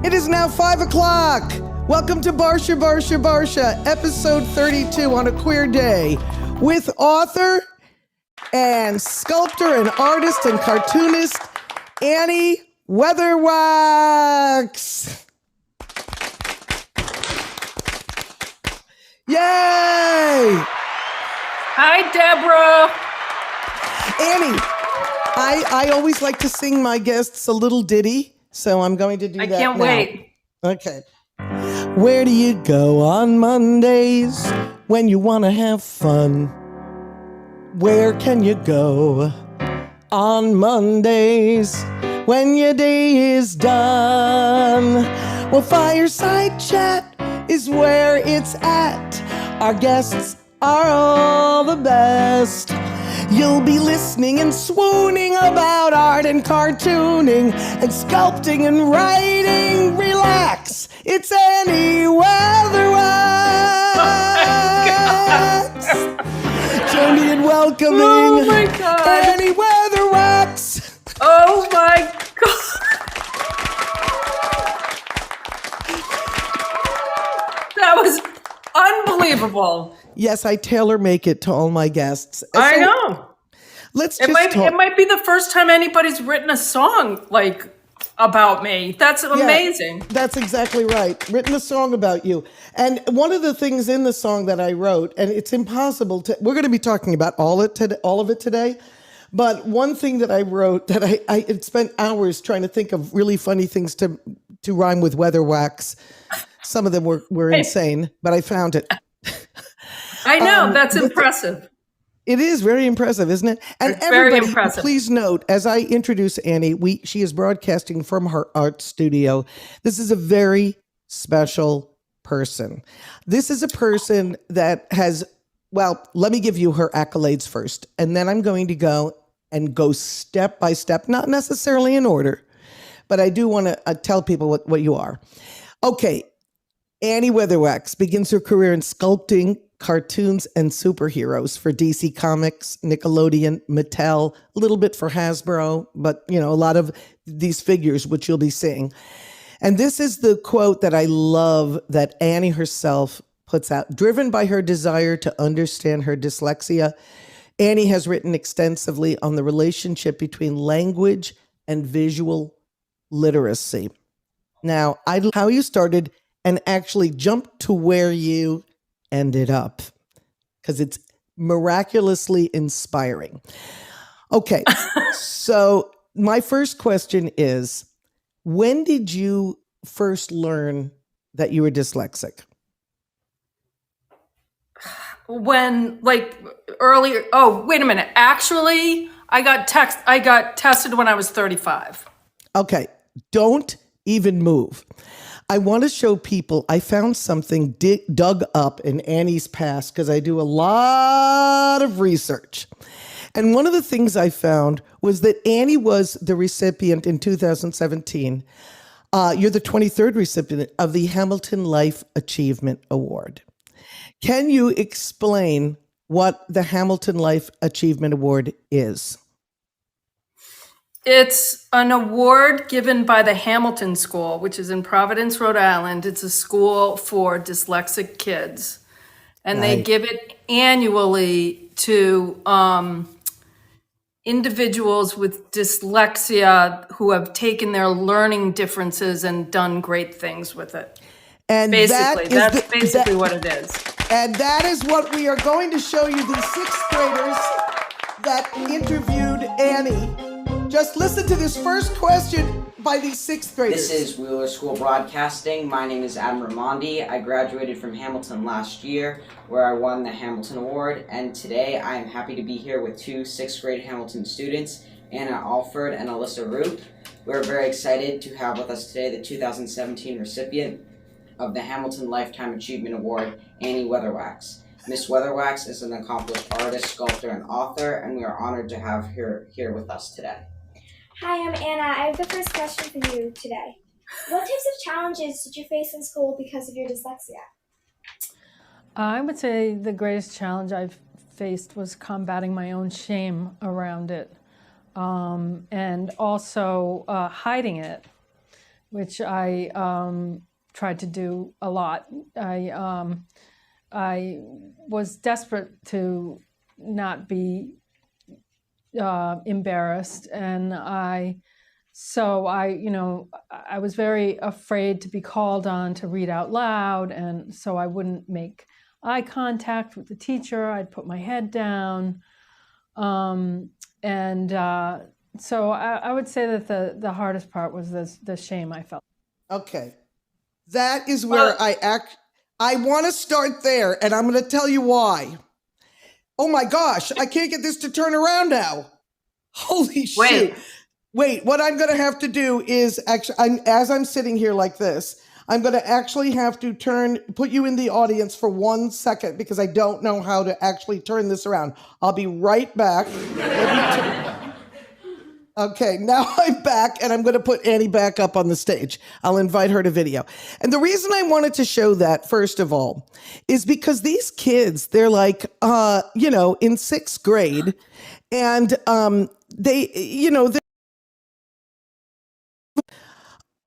It is now 5 o'clock. Welcome to Barsha, Barsha, Barsha, episode 32 on a queer day with author and sculptor and artist and cartoonist Annie Weatherwax. Yay! Hi, Deborah. Annie, I always like to sing my guests a little ditty, so I'm going to do that now. I can't wait. Okay. Where do you go on Mondays when you want to have fun? Where can you go on Mondays when your day is done? Well, Fireside Chat is where it's at. Our guests are all the best. You'll be listening and swooning about art and cartooning and sculpting and writing. Relax, it's Annie Weatherwax. Join me in welcoming Annie Weatherwax. Oh my God. That was unbelievable. Yes, I tailor make it to all my guests. I know. Let's It just talk. might be the first time anybody's written a song like about me. That's amazing. Yeah, that's exactly right. Written a song about you. And one of the things in the song that I wrote, and it's impossible to, we're going to be talking about all of it today. But one thing that I wrote that I spent hours trying to think of really funny things to rhyme with Weatherwax. Some of them were insane, but I found it. I know, that's impressive. It is very impressive, isn't it? And it's very everybody, impressive. Please note, as I introduce Annie, she is broadcasting from her art studio. This is a very special person. This is a person that has, well, let me give you her accolades first, and then I'm going to go step by step, not necessarily in order, but I do want to tell people what you are. Okay, Annie Weatherwax begins her career in sculpting cartoons and superheroes for DC Comics, Nickelodeon, Mattel, a little bit for Hasbro, but a lot of these figures, which you'll be seeing. And this is the quote that I love that Annie herself puts out. Driven by her desire to understand her dyslexia, Annie has written extensively on the relationship between language and visual literacy. Now, how you started and actually jumped to where you ended up, because it's miraculously inspiring. Okay, so my first question is, when did you first learn that you were dyslexic? When, earlier, oh, wait a minute. Actually, I got tested when I was 35. Okay, don't even move. I want to show people, I found something dug up in Annie's past because I do a lot of research. And one of the things I found was that Annie was the recipient in 2017. You're the 23rd recipient of the Hamilton Life Achievement Award. Can you explain what the Hamilton Life Achievement Award is? It's an award given by the Hamilton School, which is in Providence, Rhode Island. It's a school for dyslexic kids. And They give it annually to individuals with dyslexia who have taken their learning differences and done great things with it. And that's basically what it is. And that is what we are going to show you, these sixth graders that interviewed Annie. Just listen to this first question by these sixth graders. This is Wheeler School Broadcasting. My name is Adam Ramondi. I graduated from Hamilton last year, where I won the Hamilton Award, and today I am happy to be here with two sixth grade Hamilton students, Anna Alford and Alyssa Roop. We're very excited to have with us today the 2017 recipient of the Hamilton Lifetime Achievement Award, Annie Weatherwax. Miss Weatherwax is an accomplished artist, sculptor, and author, and we are honored to have her here with us today. Hi, I'm Anna. I have the first question for you today. What types of challenges did you face in school because of your dyslexia? I would say the greatest challenge I've faced was combating my own shame around it, and also hiding it. which I tried to do a lot. I was desperate to not be embarrassed, and I was very afraid to be called on to read out loud, and so I wouldn't make eye contact with the teacher. I'd put my head down, so I would say that the hardest part was the shame I felt. Okay. That is where I want to start there, and I'm going to tell you why. Oh my gosh, I can't get this to turn around now. Holy shit. Wait, what I'm going to have to do is actually, as I'm sitting here like this, I'm going to actually have to put you in the audience for 1 second because I don't know how to actually turn this around. I'll be right back. Okay, now I'm back, and I'm going to put Annie back up on the stage. I'll invite her to video. And the reason I wanted to show that, first of all, is because these kids, they're like, in sixth grade, and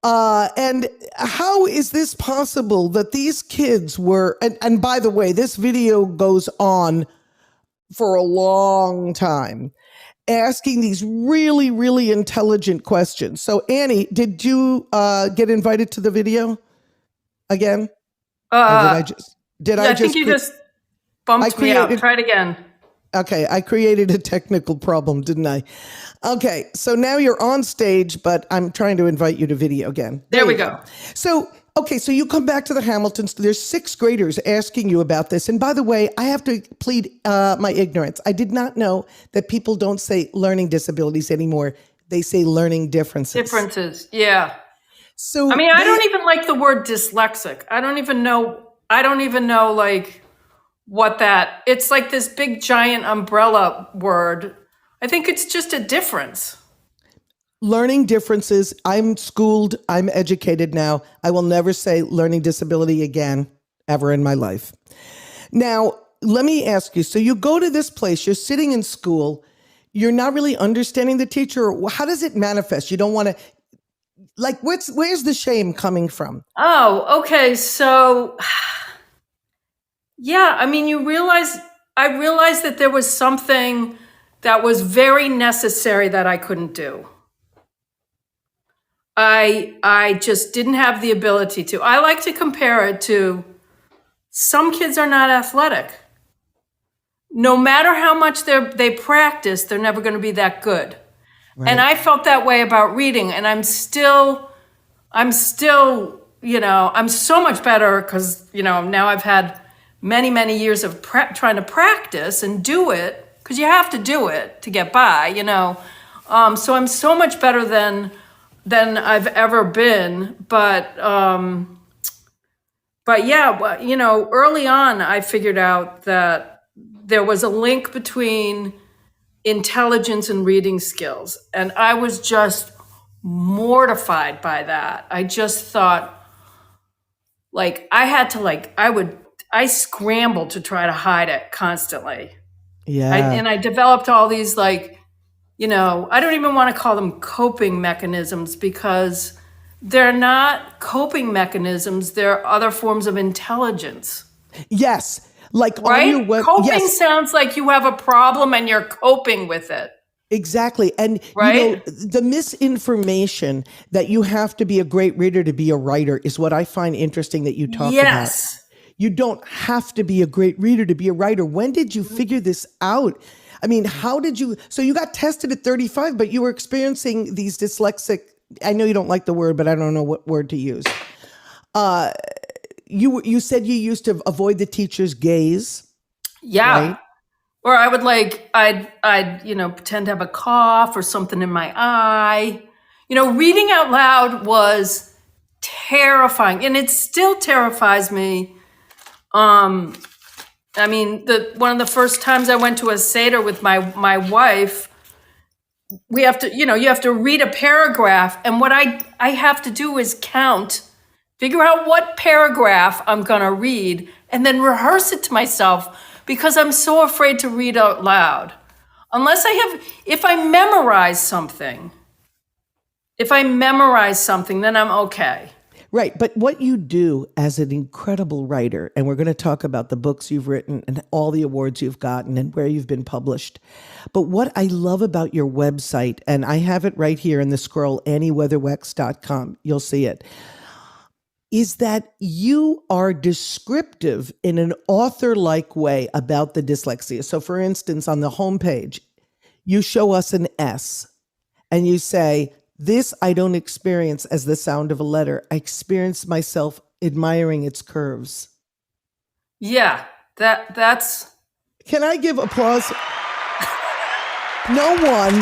and how is this possible that these kids were, and by the way, this video goes on for a long time, asking these really, really intelligent questions. So Annie, did you get invited to the video again? I think you just bumped me out. Try it again. Okay, I created a technical problem, didn't I? Okay, so now you're on stage, but I'm trying to invite you to video again. There we go. So you come back to the Hamiltons. There's sixth graders asking you about this. And by the way, I have to plead my ignorance. I did not know that people don't say learning disabilities anymore. They say learning differences. Differences, yeah. So I don't even like the word dyslexic. I don't even know like what that, it's like this big giant umbrella word. I think it's just a difference. Learning differences. I'm schooled. I'm educated now. I will never say learning disability again, ever in my life. Now, let me ask you. So you go to this place, you're sitting in school, you're not really understanding the teacher. How does it manifest? You don't want to, like, where's the shame coming from? Oh, okay. So, yeah, I realized that there was something that was very necessary that I couldn't do. I just didn't have the ability to. I like to compare it to some kids are not athletic. No matter how much they practice, they're never going to be that good. Right. And I felt that way about reading, and I'm still, I'm so much better because, now I've had many, many years of trying to practice and do it because you have to do it to get by, So I'm so much better than I've ever been, but yeah, early on I figured out that there was a link between intelligence and reading skills, and I was just mortified by that. I just thought, I scrambled to try to hide it constantly. Yeah, and I developed all these I don't even want to call them coping mechanisms because they're not coping mechanisms. They're other forms of intelligence. Yes. Like right? on your web. Coping yes. sounds like you have a problem and you're coping with it. Exactly. And right? The misinformation that you have to be a great reader to be a writer is what I find interesting that you talk about. You don't have to be a great reader to be a writer. When did you figure this out? I mean, how did you, so you got tested at 35, but you were experiencing these dyslexic, I know you don't like the word, but I don't know what word to use. You said you used to avoid the teacher's gaze. Yeah. Right? Or I would I'd pretend to have a cough or something in my eye. Reading out loud was terrifying, and it still terrifies me. One of the first times I went to a Seder with my wife, we have to, you have to read a paragraph, and what I have to do is figure out what paragraph I'm gonna read, and then rehearse it to myself because I'm so afraid to read out loud. If I memorize something, if I memorize something, then I'm okay. Right. But what you do as an incredible writer, and we're going to talk about the books you've written and all the awards you've gotten and where you've been published. But what I love about your website, and I have it right here in the scroll, annieweatherwax.com, you'll see it, is that you are descriptive in an author-like way about the dyslexia. So for instance, on the homepage, you show us an S and you say, this I don't experience as the sound of a letter. I experience myself admiring its curves. Yeah, that's. Can I give applause? No one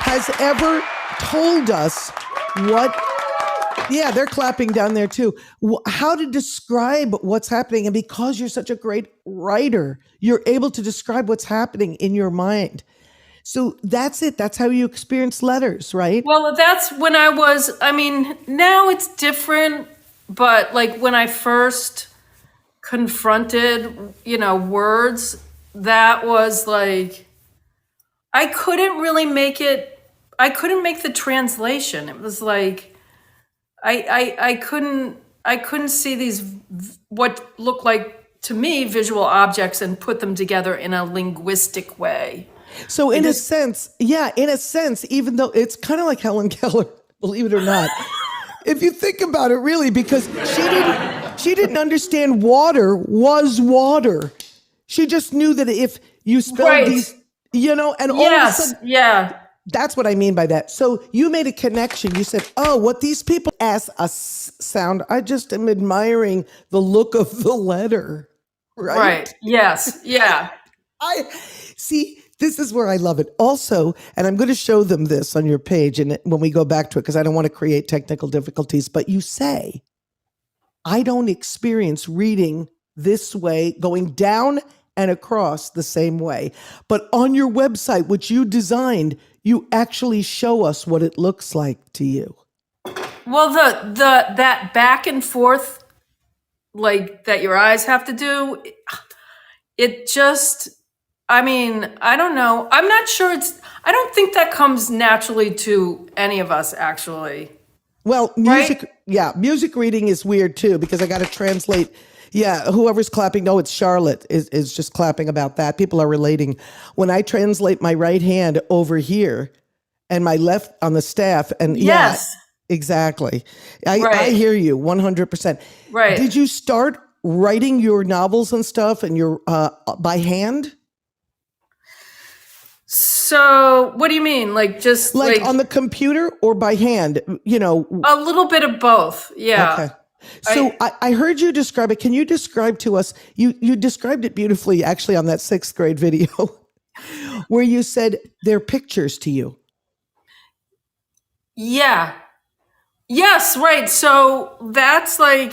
has ever told us what, yeah, they're clapping down there too, how to describe what's happening. And because you're such a great writer, you're able to describe what's happening in your mind. So that's it. That's how you experience letters, right? Well, that's when now it's different, but like when I first confronted, words, that was like, I couldn't make the translation. It was like, I couldn't see these, what looked like to me, visual objects and put them together in a linguistic way. So in a sense, even though it's kind of like Helen Keller, believe it or not, if you think about it really, because she didn't understand water was water. She just knew that if you spelled these, and all of a sudden, yeah. That's what I mean by that. So you made a connection. You said, oh, what these people as a sound, I just am admiring the look of the letter. Right. Yes. Yeah. I see. This is where I love it. Also, and I'm going to show them this on your page and when we go back to it, because I don't want to create technical difficulties, but you say, I don't experience reading this way, going down and across the same way. But on your website, which you designed, you actually show us what it looks like to you. Well, that back and forth, like that your eyes have to do, it just, I don't know. I'm not sure I don't think that comes naturally to any of us, actually. Well, music, music reading is weird too, because I got to translate. Yeah, whoever's clapping, no, it's Charlotte is just clapping about that. People are relating. When I translate my right hand over here and my left on the staff, and yes, exactly. I hear you 100%. Right. Did you start writing your novels and stuff and your by hand? So what do you mean? Like just like on the computer or by hand? A little bit of both. Yeah. Okay. So I heard you describe it. Can you describe to us? You described it beautifully, actually, on that 6th grade video, where you said they're pictures to you. Yeah. Yes. Right. So that's how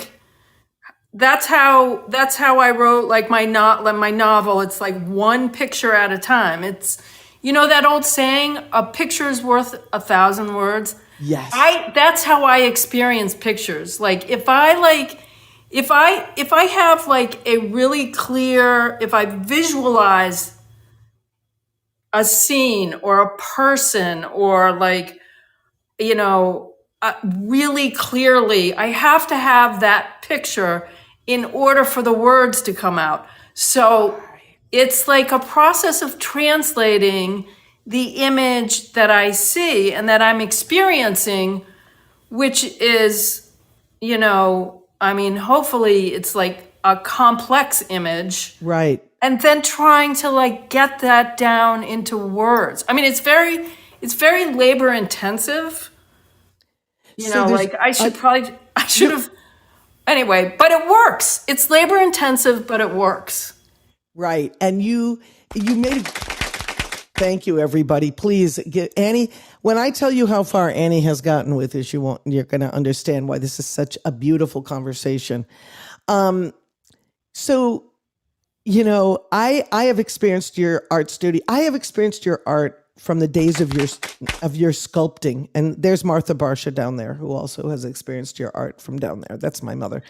I wrote like my novel. It's like one picture at a time. It's, that old saying, a picture is worth 1,000 words. Yes. That's how I experience pictures. Like if I have like a really clear, if I visualize a scene or a person or like, really clearly, I have to have that picture in order for the words to come out. So it's like a process of translating the image that I see and that I'm experiencing, which is, hopefully it's like a complex image. Right. And then trying to like get that down into words. It's very labor intensive. I should have, anyway, but it works. It's labor intensive, but it works. Right. And you made, thank you, everybody. Please get Annie. When I tell you how far Annie has gotten with this, you're going to understand why this is such a beautiful conversation. So, I have experienced your art studio. I have experienced your art from the days of your sculpting. And there's Martha Barsha down there, who also has experienced your art from down there. That's my mother.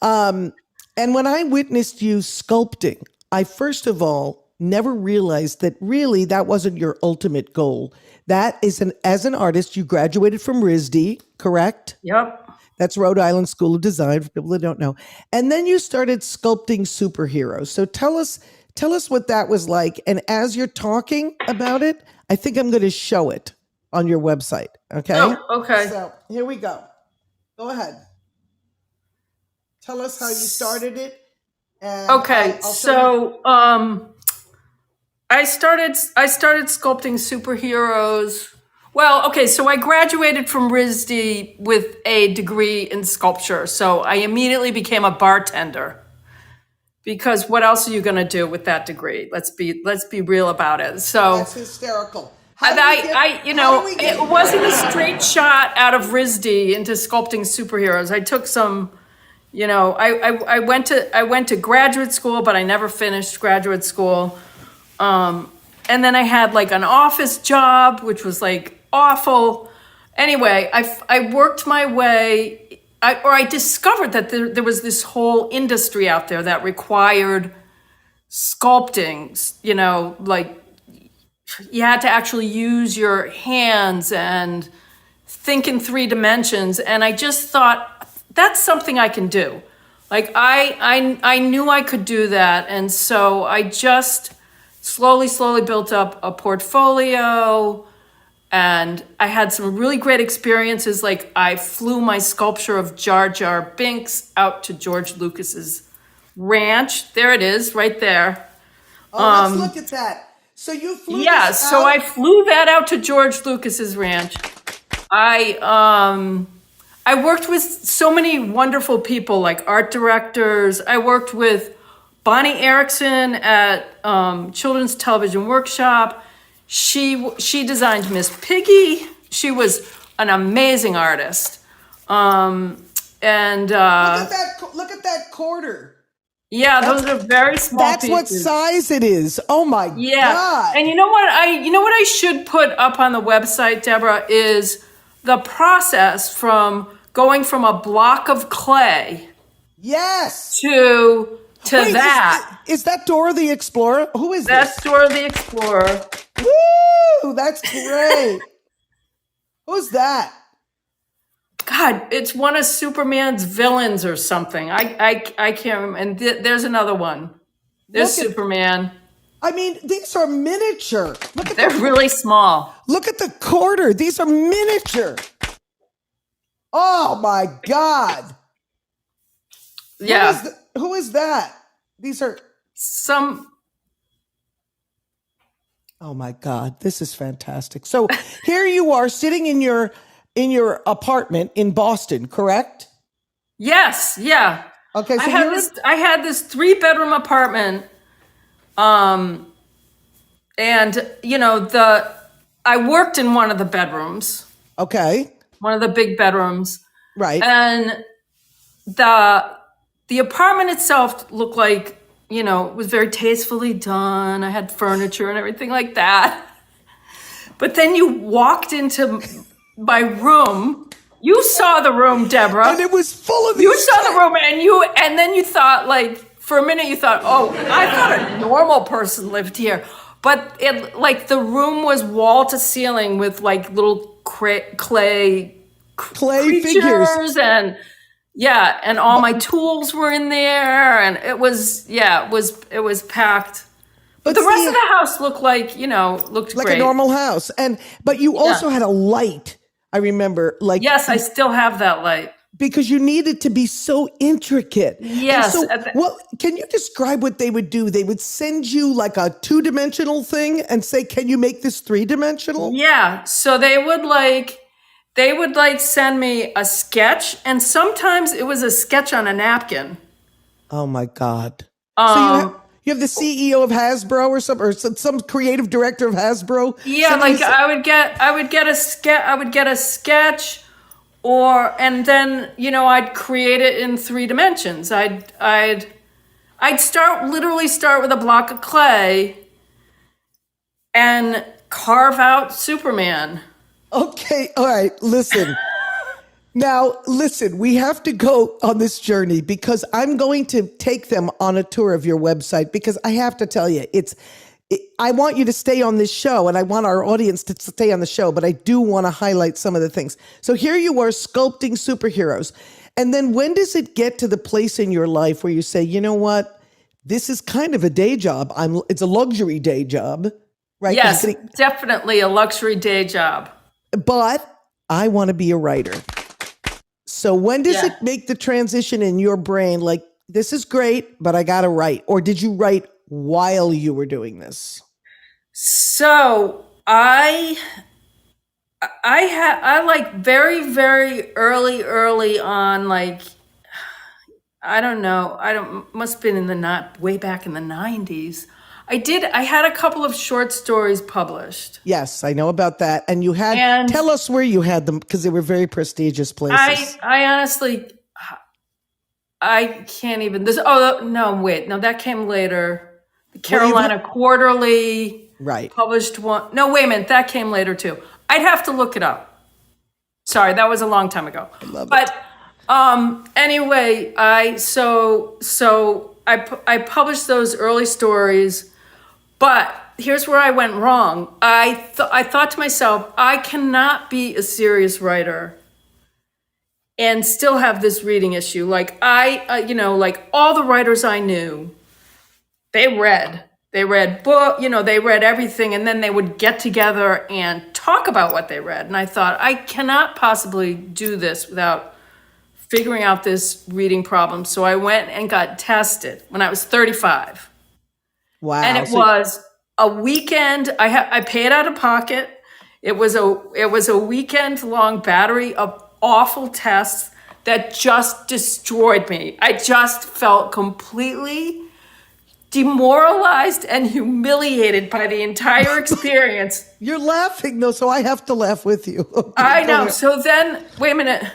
And when I witnessed you sculpting, I first of all never realized that really that wasn't your ultimate goal. That is as an artist, you graduated from RISD, correct? Yep. That's Rhode Island School of Design for people that don't know. And then you started sculpting superheroes. So tell us what that was like. And as you're talking about it, I think I'm going to show it on your website. Okay. Oh, okay. So here we go. Go ahead. Tell us how you started it. And Okay. I started sculpting superheroes. Well, okay, so I graduated from RISD with a degree in sculpture. So I immediately became a bartender. Because what else are you going to do with that degree? Let's be real about it. So that's hysterical. It wasn't a straight shot out of RISD into sculpting superheroes. I took some, I went to graduate school, but I never finished graduate school. And then I had like an office job, which was like awful. Anyway, I worked my way, I discovered that there was this whole industry out there that required sculpting, like you had to actually use your hands and think in 3 dimensions. And I just thought, that's something I can do. Like I knew I could do that. And so I just slowly built up a portfolio, and I had some really great experiences. Like I flew my sculpture of Jar Jar Binks out to George Lucas's ranch. There it is, right there. Oh, let's look at that. So you flew this out? So I flew that out to George Lucas's ranch. I worked with so many wonderful people, like art directors. I worked with Bonnie Erickson at Children's Television Workshop. She designed Miss Piggy. She was an amazing artist. Look at that quarter. Yeah, those are very small That's pieces. what size it is. Oh my God. And you know what I should put up on the website, Deborah, is the process from going from a block of clay Yes. to Wait, that. Is that Dora the Explorer? Who is That's this? Dora the Explorer. Woo! That's great. Who's that? God, it's one of Superman's villains or something. I can't remember. And there's another one. There's Superman. I mean, these are miniature. They're really small. Look at the quarter. These are miniature. Oh my God. Yeah. Who is that? These are some. Oh my God, this is fantastic. So here you are sitting in your apartment in Boston, correct? Yes, yeah. Okay, so I had this 3-bedroom apartment, and I worked in one of the bedrooms. Okay. One of the big bedrooms. Right. And the apartment itself looked like, it was very tastefully done. I had furniture and everything like that. But then you walked into my room. You saw the room, Deborah. And it was full of these. You saw the room, and then you thought, like, for a minute you thought, oh, I thought a normal person lived here. But the room was wall to ceiling with like little clay figures and all my tools were in there, and it was packed. But the rest of the house looked looked like great. a normal house. But you also had a light. I remember, yes, I still have that light because you needed to be so intricate. Yes. Can you describe what they would do? They would send you like a 2-dimensional thing and say, "Can you make this 3-dimensional?" Yeah. So they would send me a sketch, and sometimes it was a sketch on a napkin. Oh my God. So you have the CEO of Hasbro or some creative director of Hasbro. Yeah, I would get a sketch, and then I'd create it in 3 dimensions. I'd literally start with a block of clay and carve out Superman. Okay, all right, listen. Now, listen, we have to go on this journey because I'm going to take them on a tour of your website because I have to tell you, I want you to stay on this show, and I want our audience to stay on the show, but I do want to highlight some of the things. So here you are sculpting superheroes. And then when does it get to the place in your life where you say, you know what, this is kind of a day job. It's a luxury day job, right? Yes, definitely a luxury day job. But I want to be a writer. So when does it make the transition in your brain? Like, this is great, but I got to write. Or did you write while you were doing this? So I like very, very early on, like, I don't know, must have been way back in the 90s. I had a couple of short stories published. Yes, I know about that. And you had, tell us where you had them, because they were very prestigious places. I honestly, I can't even, that came later. The Carolina Quarterly published one. No, wait a minute, that came later too. I'd have to look it up. Sorry, that was a long time ago. I love it. Anyway, I published those early stories, but here's where I went wrong. I thought to myself, I cannot be a serious writer and still have this reading issue. Like like all the writers I knew, they read book, they read everything, and then they would get together and talk about what they read. And I thought, I cannot possibly do this without figuring out this reading problem. So I went and got tested when I was 35. Wow. And it was a weekend. I paid out of pocket. It was a weekend long battery of awful tests that just destroyed me. I just felt completely demoralized and humiliated by the entire experience. You're laughing though, so I have to laugh with you. Okay, I know. So then, wait a minute.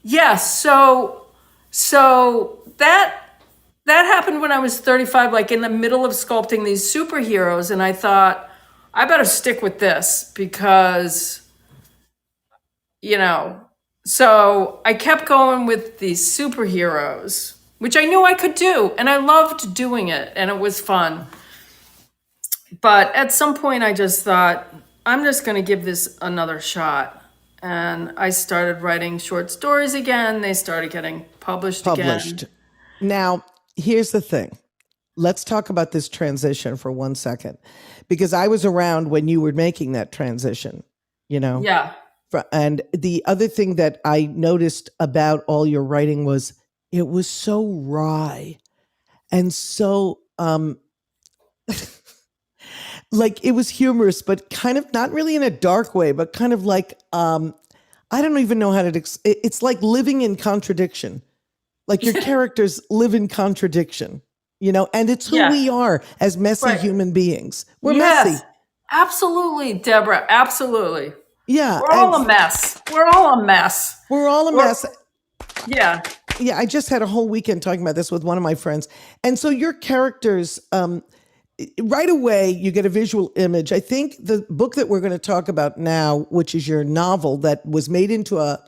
Yes. So that happened when I was 35, like in the middle of sculpting these superheroes. And I thought, I better stick with this because, so I kept going with these superheroes, which I knew I could do. And I loved doing it. And it was fun. But at some point I just thought, I'm just going to give this another shot. And I started writing short stories again. They started getting published again. Now, here's the thing. Let's talk about this transition for 1 second, because I was around when you were making that transition, Yeah. And the other thing that I noticed about all your writing was it was so wry and so like it was humorous, but kind of not really in a dark way, but kind of like, I don't even know how to, it's like living in contradiction. Like your characters live in contradiction, and it's who we are as messy human beings. We're messy. Absolutely, Deborah. Absolutely. Yeah. We're all a mess. We're all a mess. Yeah. Yeah. I just had a whole weekend talking about this with one of my friends. And so your characters, right away, you get a visual image. I think the book that we're going to talk about now, which is your novel that was made into a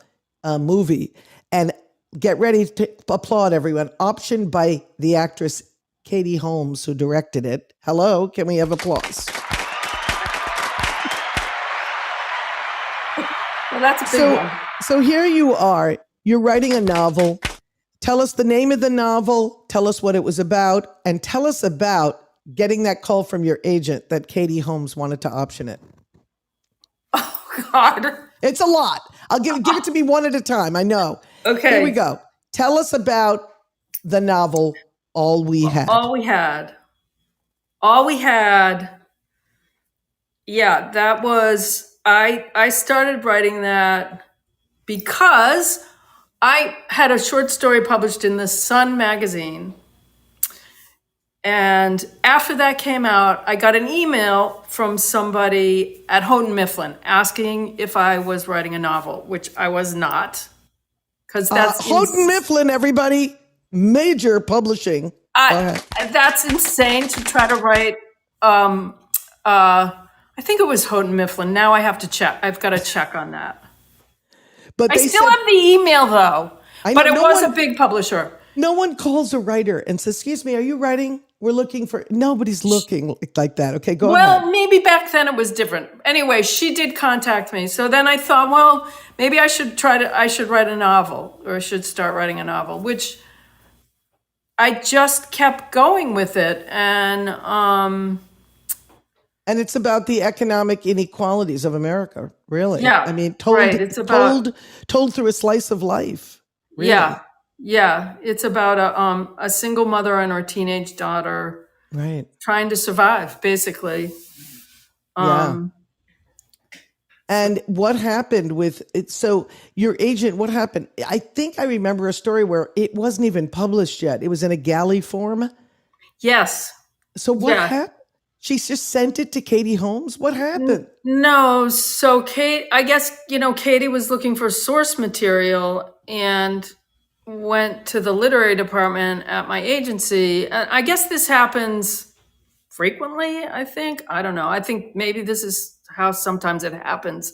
movie, and get ready to applaud everyone, optioned by the actress Katie Holmes, who directed it. Hello, can we have applause? Well, that's a big one. So here you are. You're writing a novel. Tell us the name of the novel. Tell us what it was about. And tell us about getting that call from your agent that Katie Holmes wanted to option it. Oh, God. It's a lot. I'll give it to me one at a time. I know. Okay. Here we go. Tell us about the novel, All We Had. All We Had. Yeah, that was, I started writing that because I had a short story published in the Sun magazine. And after that came out, I got an email from somebody at Houghton Mifflin asking if I was writing a novel, which I was not. Because that's Houghton Mifflin, everybody, major publishing. That's insane to try to write. I think it was Houghton Mifflin. Now I have to check. I've got to check on that. But I still have the email though. But it was a big publisher. No one calls a writer and says, "Excuse me, are you writing?" We're looking for, nobody's looking like that. Okay, go Well, ahead. maybe back then it was different. Anyway, she did contact me. So then I thought, well, maybe I should write a novel, or I should start writing a novel, which I just kept going with it. And it's about the economic inequalities of America, really. Yeah, I mean, told, right. It's about- told through a slice of life. Really. Yeah. It's about a single mother and her teenage daughter Right. trying to survive, basically. Yeah. And what happened with it? So your agent, what happened? I think I remember a story where it wasn't even published yet. It was in a galley form. Yes. So what Yeah. happened? She just sent it to Katie Holmes. What happened? No, so I guess, Katie was looking for source material and went to the literary department at my agency. And I guess this happens frequently, I think. I don't know. I think maybe this is how sometimes it happens.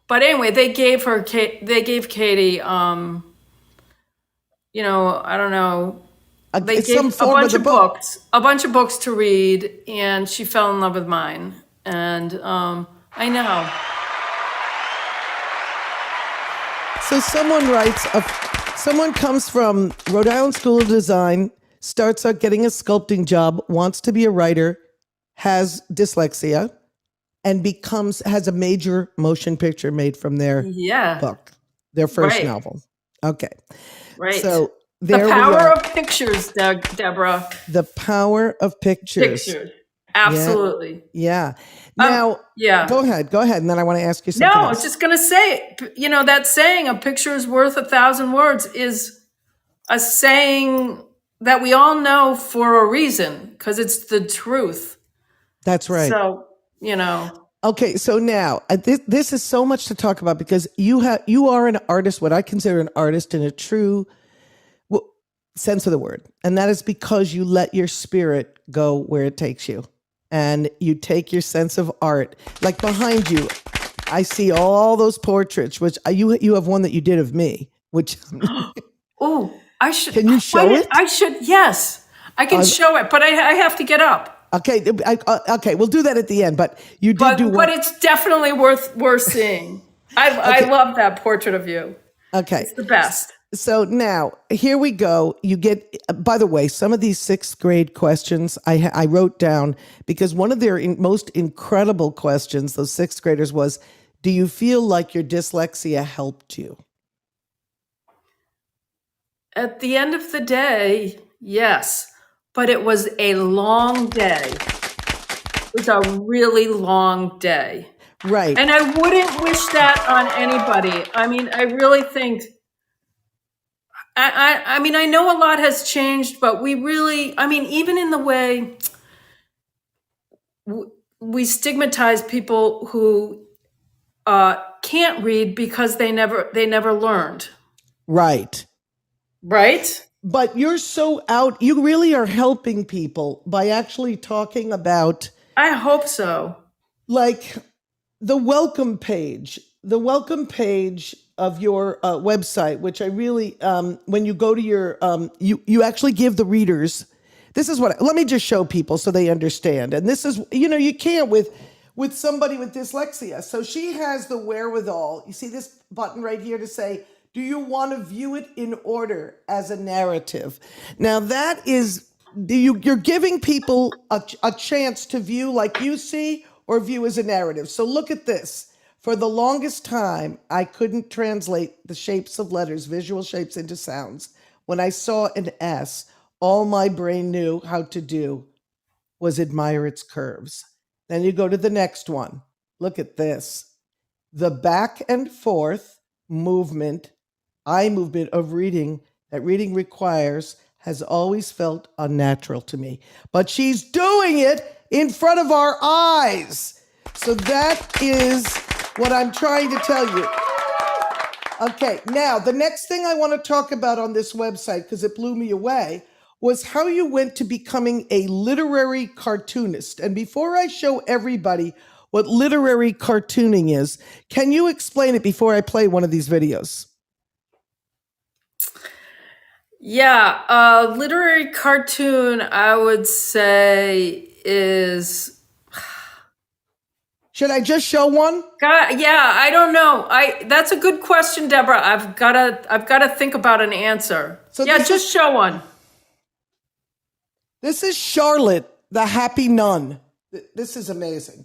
But anyway, they gave Katie, I don't know, they It's gave some a form bunch of of the book. books to read, and she fell in love with mine. And I know. So someone comes from Rhode Island School of Design, starts out getting a sculpting job, wants to be a writer, has dyslexia, and has a major motion picture made from their Yeah. book, their first Right. novel. Okay. Right. So The there we power are. of pictures, Deborah. The power of pictures. Pictures. Absolutely. Yeah. Now, Yeah. go ahead. And then I want to ask you something No, I else. was just going to say, that saying, a picture is worth 1,000 words, is a saying that we all know for a reason, because it's the truth. That's right. So, Okay, so now this is so much to talk about because you are an artist, what I consider an artist in a true sense of the word, and that is because you let your spirit go where it takes you, and you take your sense of art. Like behind you, I see all those portraits, which you have one that you did of me, which oh, I should. Can you show it? I should. Yes, I can show it, but I have to get up. Okay, okay, we'll do that at the end. But you did do one. But it's definitely worth seeing. I love that portrait of you. Okay, It's the best. So now here we go. You get. By the way, some of these sixth grade questions I wrote down because one of their most incredible questions, those sixth graders, was, "Do you feel like your dyslexia helped you?" At the end of the day, yes. But it was a long day. It was a really long day. Right. And I wouldn't wish that on anybody. I mean, I really think, I mean, I know a lot has changed, but we really, I mean, even in the way we stigmatize people who can't read because they never learned. Right. Right? But you're so out. You really are helping people by actually talking about. I hope so. Like the welcome page of your website, which I really, when you go to your, you actually give the readers. This is let me just show people so they understand. And this is, you can't with somebody with dyslexia. So she has the wherewithal. You see this button right here to say, do you want to view it in order as a narrative? Now that is, you're giving people a chance to view like you see or view as a narrative. So look at this. For the longest time, I couldn't translate the shapes of letters, visual shapes, into sounds. When I saw an S, all my brain knew how to do was admire its curves. Then you go to the next one. Look at this. The back and forth eye movement of reading that reading requires has always felt unnatural to me. But she's doing it in front of our eyes. So that is what I'm trying to tell you. Okay, now the next thing I want to talk about on this website, because it blew me away, was how you went to becoming a literary cartoonist. And before I show everybody what literary cartooning is, can you explain it before I play one of these videos? Yeah, a literary cartoon, I would say, is Should I just show one? God. Yeah, I don't know. That's a good question, Deborah. I've gotta think about an answer. So Yeah, this just show one. This is Charlotte, the Happy Nun. This is amazing.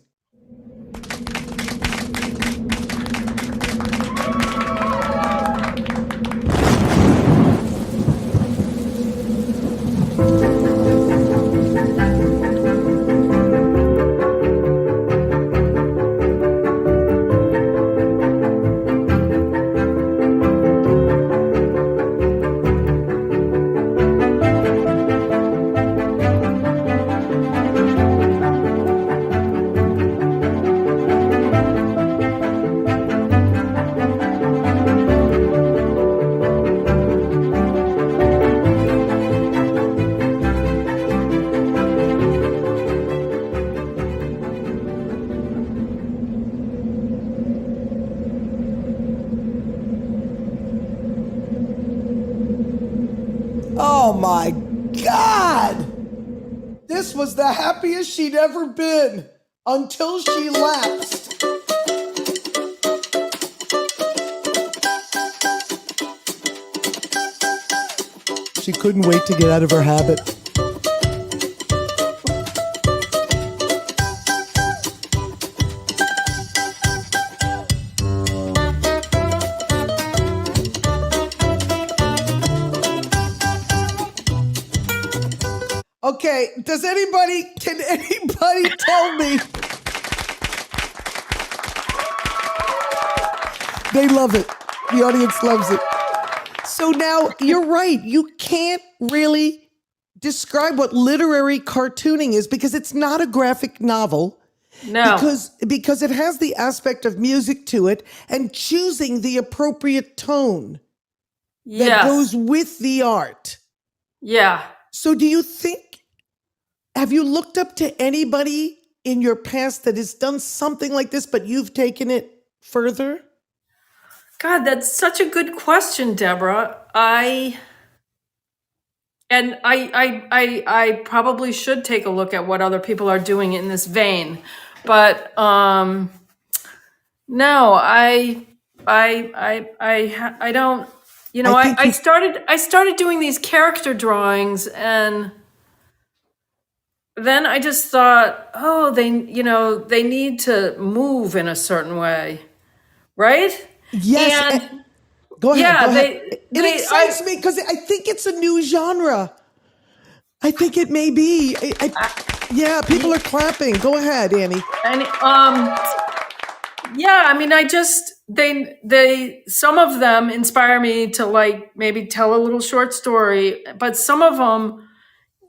Oh my God! This was the happiest she'd ever been until she lapsed. She couldn't wait to get out of her habit. Okay, can anybody tell me? They love it. The audience loves it. So now you're right. You can't really describe what literary cartooning is because it's not a graphic novel. No. Because it has the aspect of music to it and choosing the appropriate tone that Yes. goes with the art. Yeah. So have you looked up to anybody in your past that has done something like this, but you've taken it further? God, that's such a good question, Deborah. I probably should take a look at what other people are doing in this vein, but no, I don't. You know, I started doing these character drawings, and then I just thought, oh, they need to move in a certain way, right? Yes. And Go ahead. yeah, go ahead. It excites me because I think it's a new genre. I think it may be. Yeah, people are clapping. Go ahead, Annie. And yeah, I mean, they some of them inspire me to like maybe tell a little short story, but some of them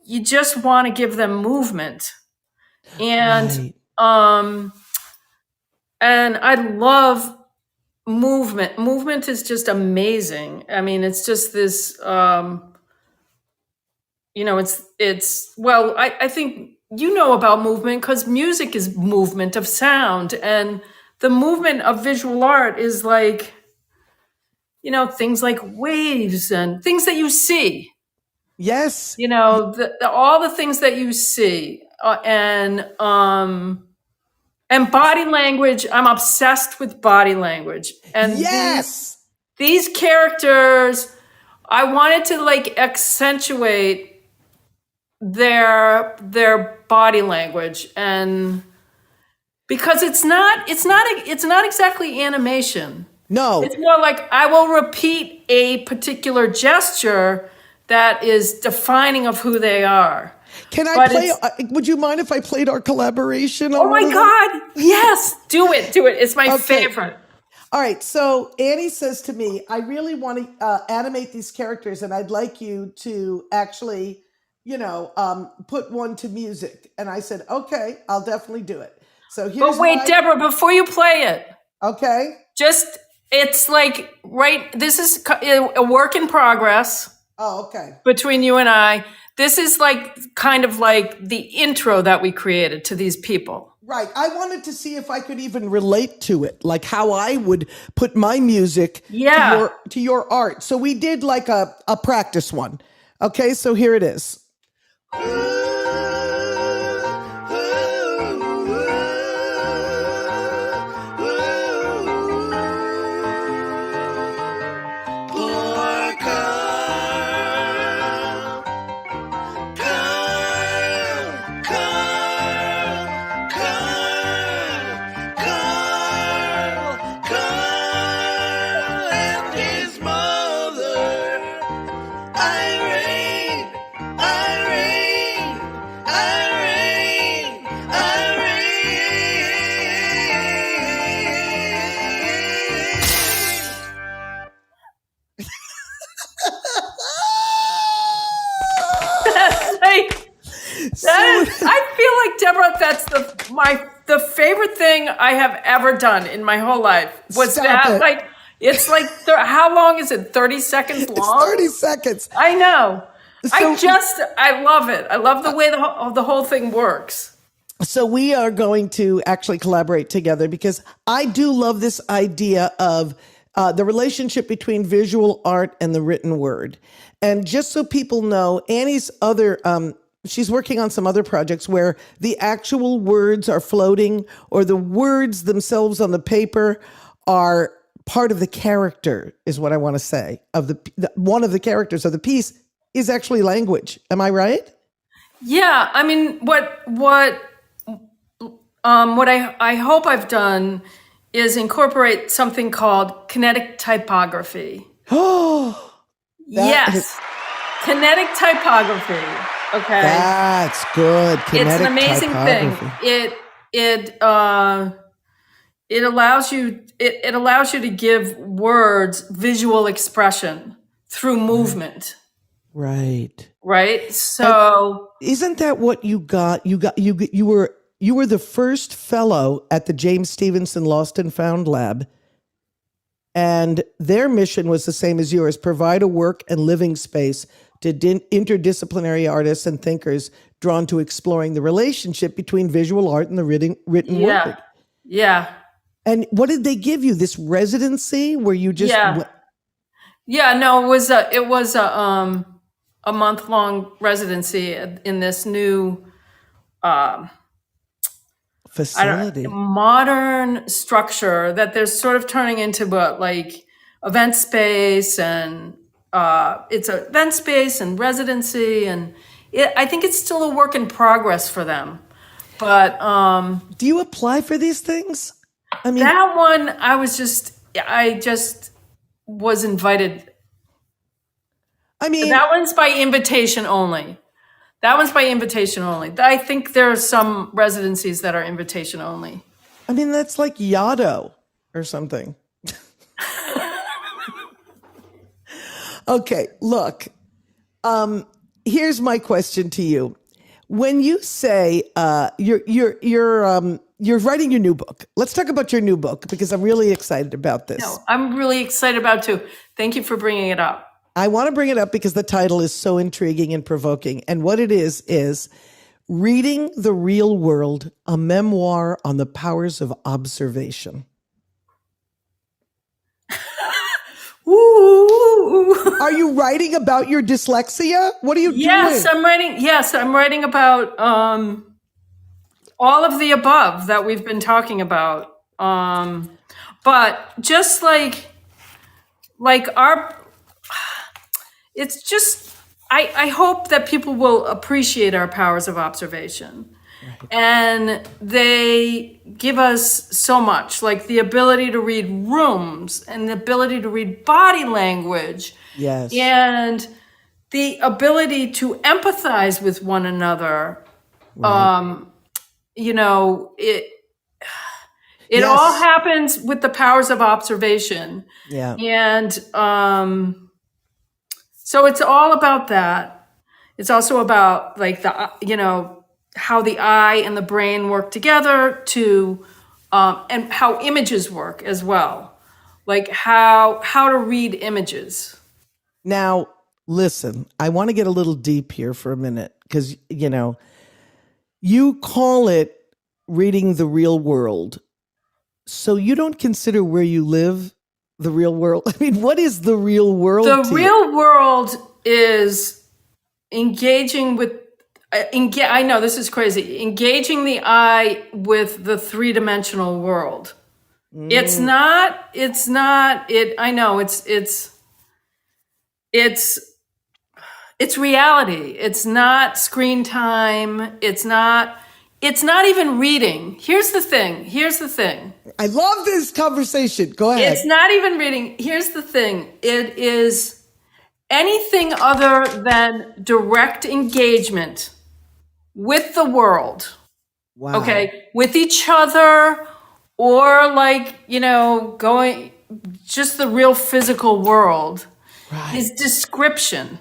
you just want to give them movement. And Right. and I love movement. Movement is just amazing. I mean, it's just this I think you know about movement because music is movement of sound, and the movement of visual art is like, things like waves and things that you see, Yes. all the things that you see, and body language. I'm obsessed with body language, and Yes. these characters, I wanted to like accentuate their body language, and because it's not exactly animation. No. It's more like I will repeat a particular gesture that is defining of who they are. Can I But play? Would you mind if I played our collaboration? Oh my God. Yes. Do it. It's my favorite. All right. So Annie says to me, I really want to animate these characters and I'd like you to actually, put one to music. And I said, okay, I'll definitely do it. So here's But wait, Deborah, before you play it. Okay. It's like, this is a work in progress. Oh, okay. Between you and I. This is like kind of like the intro that we created to these people. Right. I wanted to see if I could even relate to it, like how I would put my music to your art. So we did like a practice one. Okay, so here it is. I feel like, Deborah, that's the favorite thing I have ever done in my whole life. It's like how long is it? 30 seconds long? It's 30 seconds. I know. I love it. I love the way the whole thing works. So we are going to actually collaborate together because I do love this idea of the relationship between visual art and the written word. And just so people know, Annie's she's working on some other projects where the actual words are floating, or the words themselves on the paper are part of the character, is what I want to say. One of the characters of the piece is actually language. Am I right? Yeah, I mean, what I hope I've done is incorporate something called kinetic typography. Oh, yes, kinetic typography. Okay, that's good. Kinetic it's an amazing typography. thing. It allows you to give words visual expression through movement. Right. Right. So isn't that what you got? You were the first fellow at the James Stevenson Lost and Found Lab. And their mission was the same as yours: provide a work and living space to interdisciplinary artists and thinkers drawn to exploring the relationship between visual art and the written word. Yeah. And what did they give you? This residency where you just no, it was a month-long residency in this new facility, modern structure that they're sort of turning into like event space, and it's an event space and residency, and I think it's still a work in progress for them. But do you apply for these things? I mean, that one I just was invited. I mean, that one's by invitation only. I think there are some residencies that are invitation only. I mean, that's like Yaddo or something. Okay, look. Here's my question to you. When you say you're writing your new book, let's talk about your new book because I'm really excited about this. No, I'm really excited about it too. Thank you for bringing it up. I want to bring it up because the title is so intriguing and provoking. And what it is Reading the Real World, a memoir on the powers of observation. Ooh. Are you writing about your dyslexia? What are you doing? Yes, I'm writing about all of the above that we've been talking about. But just like it's just, I hope that people will appreciate our powers of observation. Right. And they give us so much, like the ability to read rooms and the ability to read body language. Yes. And the ability to empathize with one another. Right. It Yes. all happens with the powers of observation. Yeah. And so it's all about that. It's also about like how the eye and the brain work together to, and how images work as well. Like how to read images. Now, listen, I want to get a little deep here for a minute because, you call it reading the real world. So you don't consider where you live the real world? I mean, what is the real world The to you? real world is engaging with, I know this is crazy, engaging the eye with the three-dimensional world. It's not, I know it's reality. It's not screen time. It's not even reading. Here's the thing. I love this conversation. Go ahead. It's not even reading. Here's the thing. It is anything other than direct engagement with the world. Wow. Okay. With each other, or like, going just the real physical world Right. is description.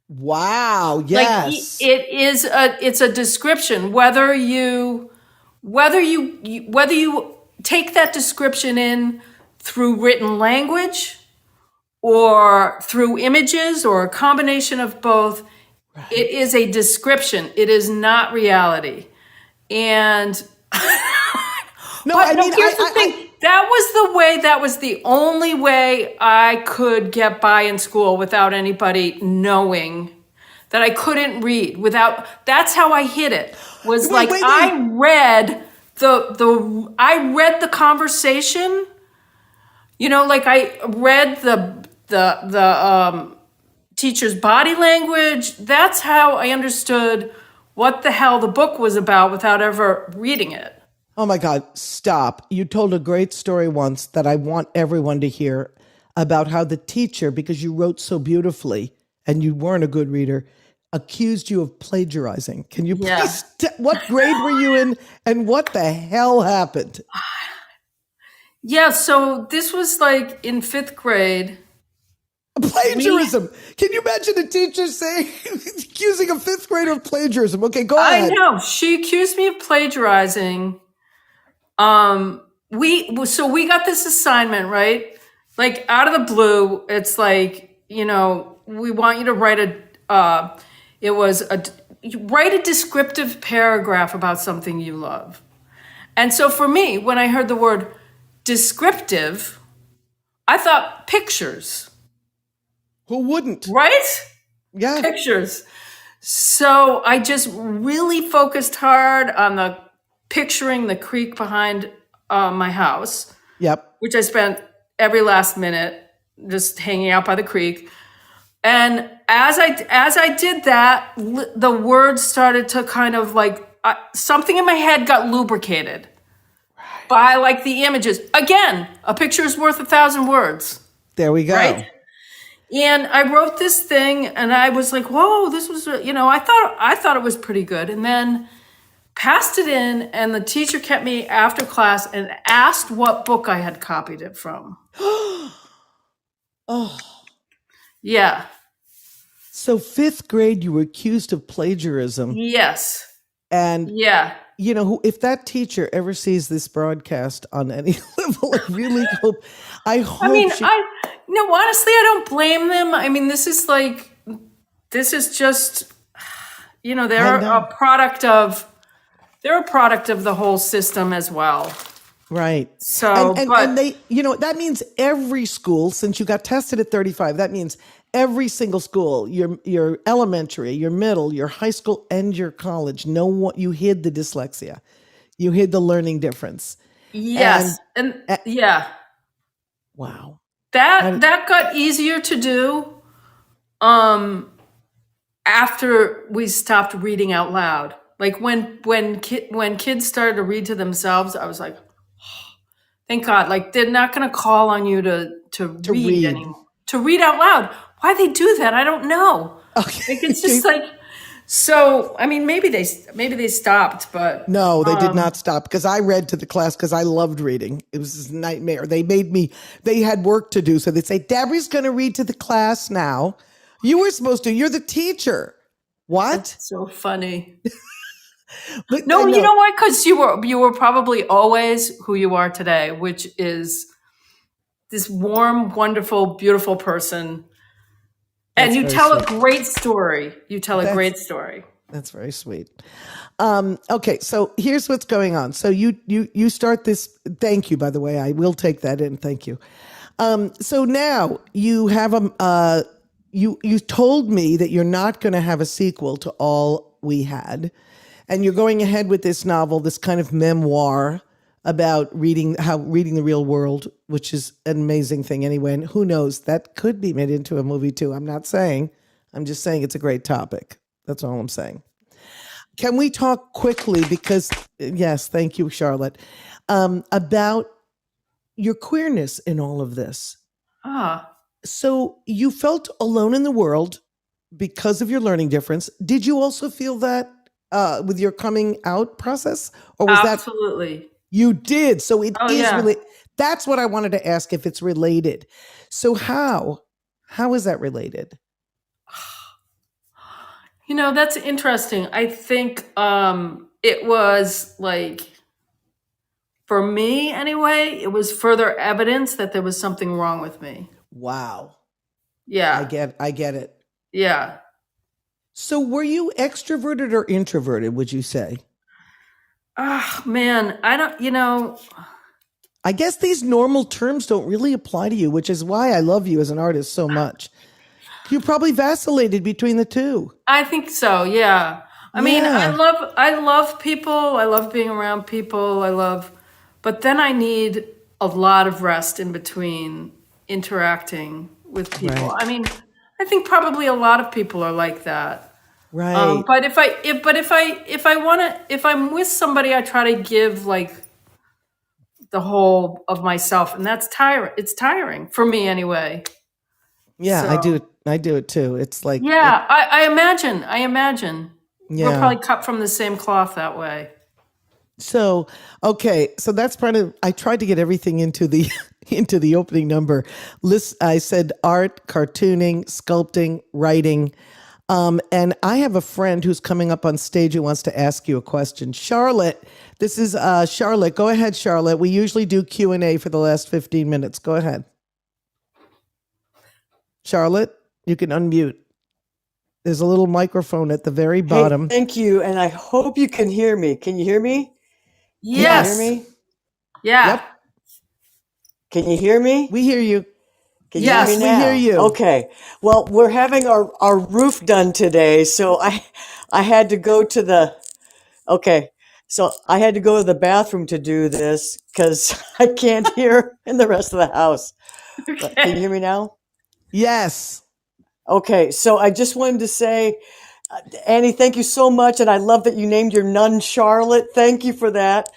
Wow. Yes. Like it's a description, whether you take that description in through written language or through images or a combination of both. Right. It is a description. It is not reality. And No, but I mean, here's the thing. That was the only way I could get by in school without anybody knowing that I couldn't read. That's how I hid it. Was Wait. I read the conversation. Like I read the teacher's body language. That's how I understood what the hell the book was about without ever reading it. Oh my God, stop. You told a great story once that I want everyone to hear about how the teacher, because you wrote so beautifully and you weren't a good reader, accused you of plagiarizing. Can you please, what grade were you in and what the hell happened? Yeah, so this was like in 5th grade. Plagiarism. Can you imagine a teacher saying, accusing a 5th grader of plagiarism? Okay, go ahead. I know. She accused me of plagiarizing. We got this assignment, right? Like out of the blue, it's like, we want you to write write a descriptive paragraph about something you love. And so for me, when I heard the word descriptive, I thought pictures. Who wouldn't? Right? Yeah. Pictures. So I just really focused hard on picturing the creek behind my house. Yep. Which I spent every last minute just hanging out by the creek. And as I did that, the words started to kind of like something in my head got lubricated by like the images. Again, a picture is worth 1,000 words. There we go. Right? And I wrote this thing and I was like, whoa, this was, I thought it was pretty good. And then passed it in, and the teacher kept me after class and asked what book I had copied it from. Oh. Yeah. So 5th grade, you were accused of plagiarism. Yes. And yeah. If that teacher ever sees this broadcast on any level, I really hope. Honestly, I don't blame them. I mean, this is just, they're a product of the whole system as well. Right. So, and they, that means every school, since you got tested at 35, that means every single school, your elementary, your middle, your high school, and your college, know what you hid the dyslexia. You hid the learning difference. Yes. And yeah. Wow. That got easier to do after we stopped reading out loud. Like when kids started to read to themselves, I was like, oh, thank God. Like they're not going to call on you to read anymore. To read out loud. Why they do that? I don't know. Okay. Like it's just like, so, I mean, maybe they stopped, but. No, they did not stop, because I read to the class because I loved reading. It was a nightmare. They had work to do. So they'd say, Debbie's going to read to the class now. You were supposed to, you're the teacher. What? That's so funny. But, no, you know what? Because you were probably always who you are today, which is this warm, wonderful, beautiful person. And you tell a great story. You tell a great story. That's very sweet. Okay, so here's what's going on. So you start this. Thank you, by the way. I will take that in. Thank you. So now you have you told me that you're not going to have a sequel to All We Had, and you're going ahead with this novel, this kind of memoir about reading the real world, which is an amazing thing anyway. And who knows, that could be made into a movie too. I'm not saying. I'm just saying it's a great topic. That's all I'm saying. Can we talk quickly, because, yes, thank you, Charlotte, about your queerness in all of this? So you felt alone in the world because of your learning difference. Did you also feel that with your coming out process? Or was Absolutely. You did. So it is yeah. really, that's what I wanted to ask, if it's related. So how is that related? That's interesting. I think it was like, for me anyway, it was further evidence that there was something wrong with me. Wow. Yeah. I get it. Yeah. So were you extroverted or introverted, would you say? Man, I don't, I guess these normal terms don't really apply to you, which is why I love you as an artist so much. You probably vacillated between the two. I think so. Yeah. I mean, I love people. I love being around people. But then I need a lot of rest in between interacting with people. Right. I mean, I think probably a lot of people are like that. Right. But if I'm with somebody, I try to give like the whole of myself, and that's tiring. It's tiring for me anyway. Yeah, So, I do it too. It's like, I imagine. Yeah. We're probably cut from the same cloth that way. So, okay. So that's part of, I tried to get everything into the, into the opening number. I said art, cartooning, sculpting, writing. And I have a friend who's coming up on stage who wants to ask you a question. Charlotte, this is Charlotte. Go ahead, Charlotte. We usually do Q&A for the last 15 minutes. Go ahead. Charlotte, you can unmute. There's a little microphone at the very bottom. Hey, thank you, and I hope you can hear me. Can you hear me? Yes. Can you hear me? Yeah. Yep. Can you hear me? We hear you. Can Yes, you hear me we now? hear you. Okay. Well, we're having our roof done today, so I had to go to the bathroom to do this because I can't hear in the rest of the house. But can you hear me now? Yes. Okay, so I just wanted to say, Annie, thank you so much, and I love that you named your nun Charlotte. Thank you for that.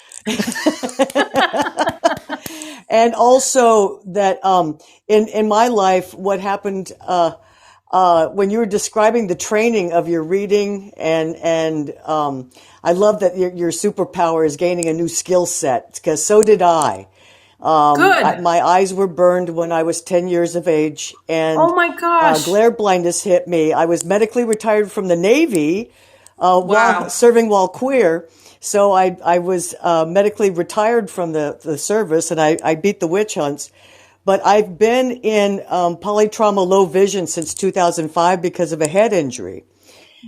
And also that in my life, what happened when you were describing the training of your reading, and I love that your superpower is gaining a new skill set, because so did I. Good. My eyes were burned when I was 10 years of age, and Oh my gosh. glare blindness hit me. I was medically retired from the Navy Wow. while serving while queer. So I was medically retired from the service, and I beat the witch hunts. But I've been in polytrauma low vision since 2005 because of a head injury.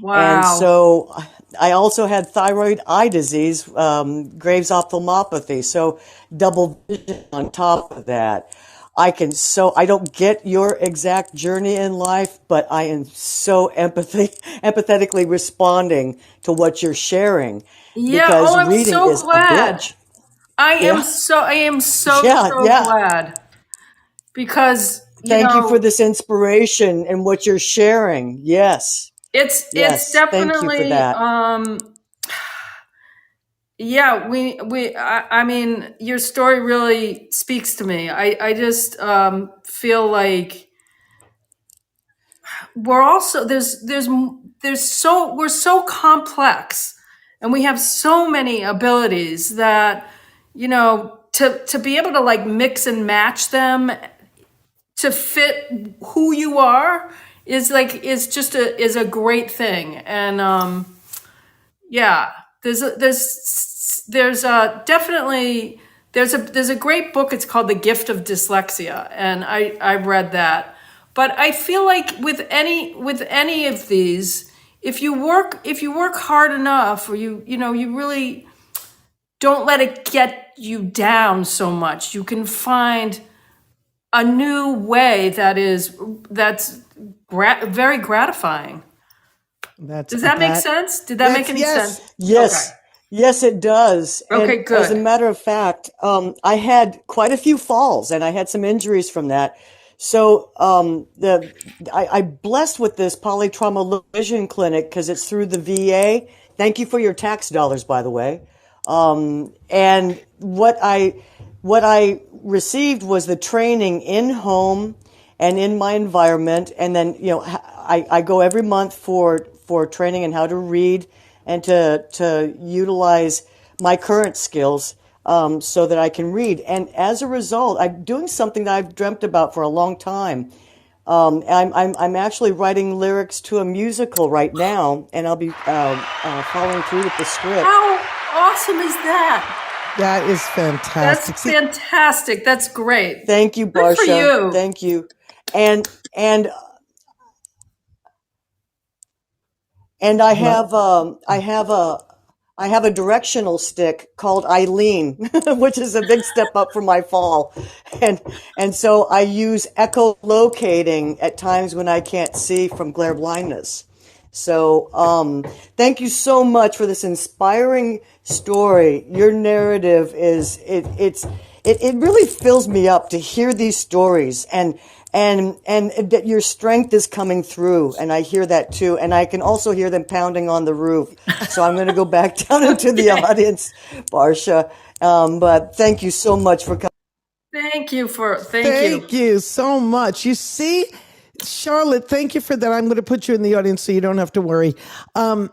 Wow. And so I also had thyroid eye disease, Graves' ophthalmopathy, so double vision on top of that. I don't get your exact journey in life, but I am so empathetically responding to what you're sharing. Yeah. Because Oh, I'm reading so is glad. a bitch. I am Yeah. so Yeah, yeah. glad, because Thank you for this inspiration and what you're sharing. Yes. it's Yes. Thank you for definitely that. yeah, I mean, your story really speaks to me. I just feel like we're also we're so complex, and we have so many abilities that, to be able to like mix and match them to fit who you are is a great thing. And yeah, definitely there's a great book. It's called The Gift of Dyslexia, and I read that. But I feel like with any of these, if you work hard enough, or you really don't let it get you down so much, you can find a new way that's very gratifying. Does that make sense? Did that make any sense? Yes. Yes, it does. Okay, And good. as a matter of fact, I had quite a few falls and I had some injuries from that. So I blessed with this polytrauma low vision clinic because it's through the VA. Thank you for your tax dollars, by the way. And what I received was the training in home and in my environment. And then, I go every month for training in how to read and to utilize my current skills, so that I can read. And as a result, I'm doing something that I've dreamt about for a long time. I'm actually writing lyrics to a musical right now, and I'll be following through with the script. How awesome is that? That is fantastic. That's fantastic. That's great. Thank you, Good for Barsha. you. Thank you. And I have a directional stick called Eileen, which is a big step up from my fall. And so I use echolocating at times when I can't see from glare blindness. So, thank you so much for this inspiring story. Your narrative it really fills me up to hear these stories and that your strength is coming through. And I hear that too. And I can also hear them pounding on the roof. So I'm going to go back down into the audience, Barsha. But thank you so much for coming. Thank you. Thank you so much. You see, Charlotte, thank you for that. I'm going to put you in the audience so you don't have to worry. Oh,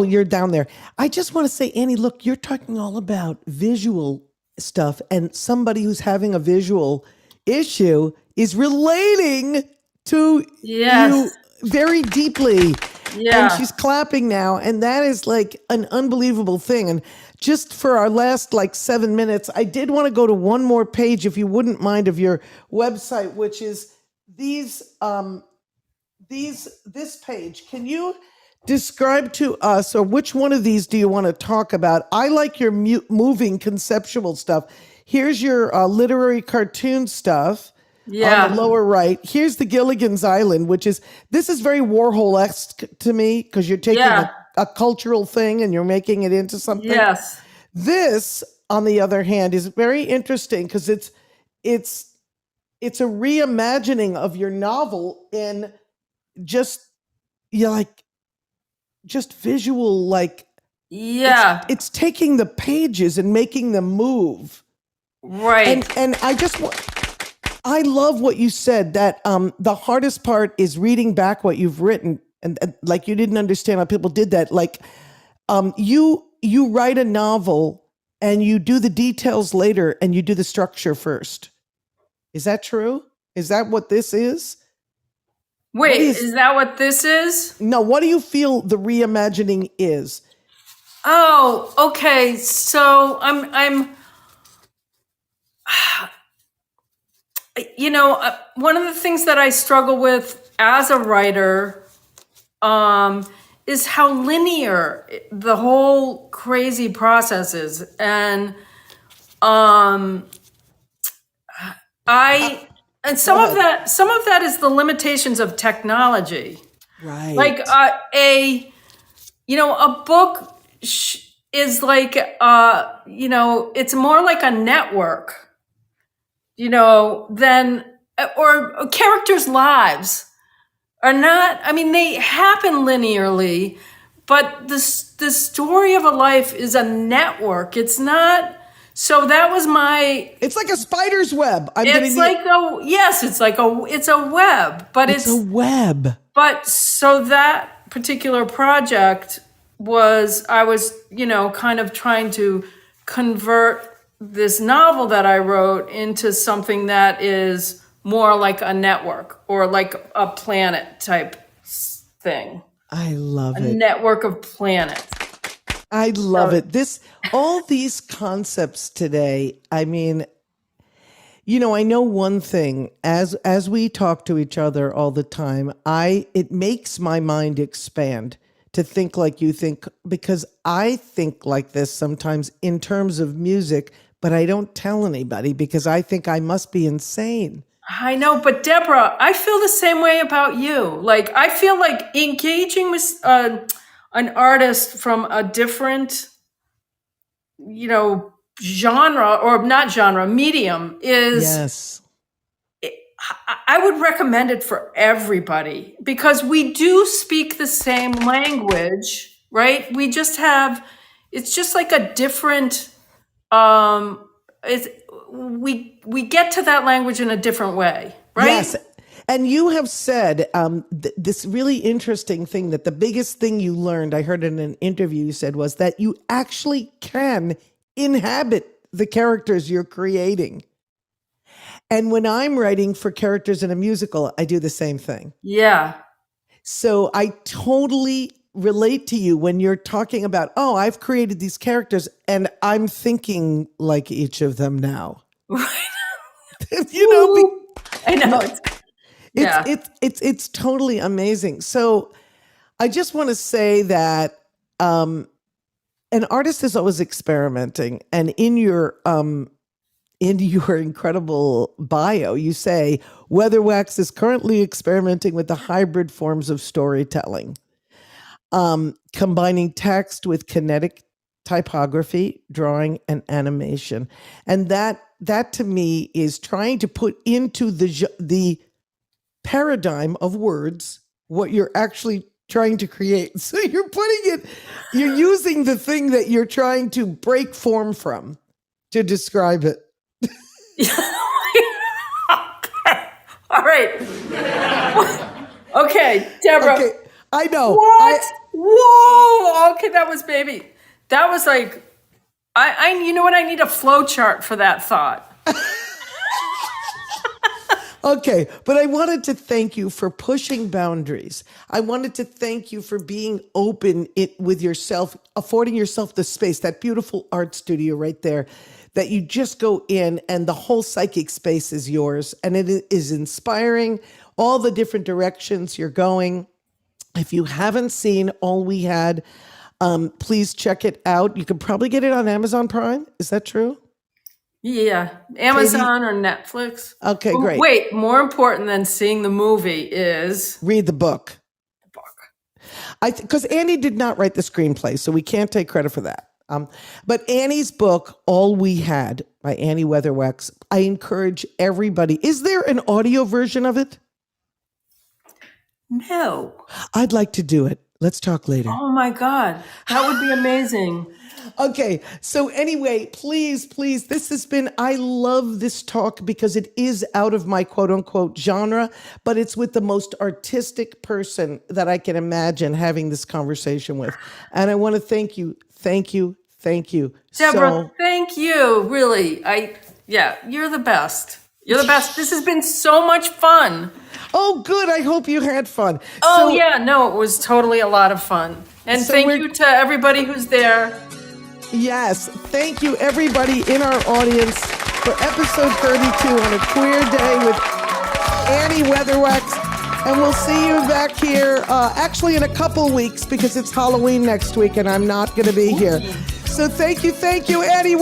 you're down there. I just want to say, Annie, look, you're talking all about visual stuff, and somebody who's having a visual issue is relating to you very deeply. Yeah. And she's clapping now, and that is like an unbelievable thing. And just for our last 7 minutes, I did want to go to one more page, if you wouldn't mind, of your website, which is this page. Can you describe to us, or which one of these do you want to talk about? I like your moving conceptual stuff. Here's your literary cartoon stuff. Yeah. On the lower right. Here's the Gilligan's Island, this is very Warhol-esque to me, because you're taking a cultural thing and you're making it into something. Yes. This, on the other hand, is very interesting because it's a reimagining of your novel in just visual, Yeah. It's taking the pages and making them move. Right. And I love what you said, that the hardest part is reading back what you've written, and you didn't understand how people did that. You write a novel and you do the details later and you do the structure first. Is that true? Is that what this is? Wait, is that what this is? No, what do you feel the reimagining is? Oh, okay. So I'm one of the things that I struggle with as a writer is how linear the whole crazy process is. And some of that is the limitations of technology. Right. A book is it's more like a network, than, or characters' lives are not, they happen linearly, but the story of a life is a network. It's not. So that was it's like a spider's web. It's a web, but it's a web. But so that particular project I was kind of trying to convert this novel that I wrote into something that is more like a network or like a planet type thing. I love it. A it. network of planets. I love it. All these concepts today, You know, I know one thing, as we talk to each other all the time, it makes my mind expand to think like you think, because I think like this sometimes in terms of music, but I don't tell anybody because I think I must be insane. I know, but Deborah, I feel the same way about you. Like, I feel like engaging with an artist from a different, genre, or not genre, medium is, Yes. I would recommend it for everybody because we do speak the same language, right? We just have, it's just like a different, we get to that language in a different way, right? Yes. And you have said this really interesting thing that the biggest thing you learned, I heard in an interview you said, was that you actually can inhabit the characters you're creating. And when I'm writing for characters in a musical, I do the same thing. Yeah. So I totally relate to you when you're talking about, oh, I've created these characters and I'm thinking like each of them now. Right. I know. It's totally amazing. So I just want to say that an artist is always experimenting, and in your incredible bio, you say Weatherwax is currently experimenting with the hybrid forms of storytelling, combining text with kinetic typography, drawing, and animation. And that to me is trying to put into the paradigm of words what you're actually trying to create. So you're using the thing that you're trying to break form from to describe it. All right. Okay, Deborah. Okay, I know. What? Whoa. Okay, that was baby. That was like, I you know what? I need a flow chart for that thought. Okay, but I wanted to thank you for pushing boundaries. I wanted to thank you for being open with yourself, affording yourself the space, that beautiful art studio right there, that you just go in and the whole psychic space is yours. And it is inspiring, all the different directions you're going. If you haven't seen All We Had, please check it out. You can probably get it on Amazon Prime. Is that true? Yeah, Amazon or Netflix. Okay, great. Wait, more important than seeing the movie is read the book. Because Annie did not write the screenplay, so we can't take credit for that. But Annie's book, All We Had, by Annie Weatherwax, I encourage everybody. Is there an audio version of it? No. I'd like to do it. Let's talk later. Oh my God, that would be amazing. Okay, so anyway, please, this has been, I love this talk because it is out of my quote unquote genre, but it's with the most artistic person that I can imagine having this conversation with. And I want to thank you. Deborah, thank you. Really, you're the best. You're the best. This has been so much fun. Oh, good. I hope you had fun. Oh, it was totally a lot of fun. And thank you to everybody who's there. Yes. Thank you, everybody in our audience, for episode 32 on a queer day with Annie Weatherwax. And we'll see you back here actually in a couple weeks because it's Halloween next week and I'm not going to be here. So thank you, Annie Weatherwax.